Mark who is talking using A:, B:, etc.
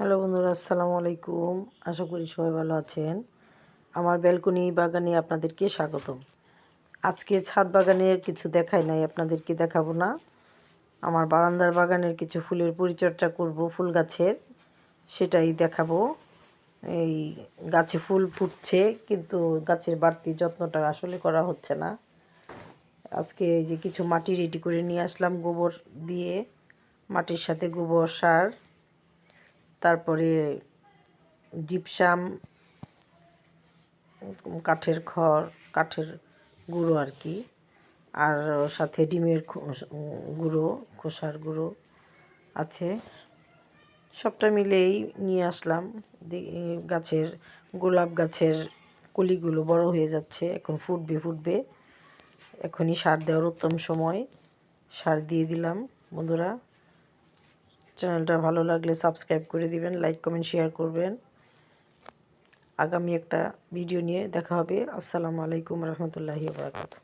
A: Hello বন্ধুরা, আসসালামু আলাইকুম। আশা করি সবাই ভালো আছেন। আমার ব্যালকনি বাগানে আপনাদেরকে স্বাগতম। আজকে ছাদ বাগানের কিছু দেখাই নাই, আপনাদেরকে দেখাবো না। আমার বারান্দার বাগানের কিছু ফুলের পরিচর্যা করব, ফুল গাছের, সেটাই দেখাবো। এই গাছে ফুল ফুটছে, কিন্তু গাছের বাড়তি যত্নটা আসলে করা হচ্ছে না। আজকে এই যে কিছু মাটি রেডি করে নিয়ে আসলাম, গোবর দিয়ে, মাটির সাথে গোবর সার, তারপরে জিপসাম, কাঠের খড়, কাঠের গুঁড়ো আর কি, আর সাথে ডিমের গুঁড়ো, খোসার গুঁড়ো আছে। সবটা মিলেই নিয়ে আসলাম। গাছের গোলাপ গাছের কলিগুলো বড় হয়ে যাচ্ছে, এখন ফুটবে। এখনই সার দেওয়ার উত্তম সময়। সার দিয়ে দিলাম। বন্ধুরা, চ্যানেলটা ভালো লাগলে সাবস্ক্রাইব করে দিবেন, লাইক কমেন্ট শেয়ার করবেন। আগামী একটা ভিডিও নিয়ে দেখা হবে। আসসালামু আলাইকুম রহমতুল্লাহি ওয়া বারাকাতুহু।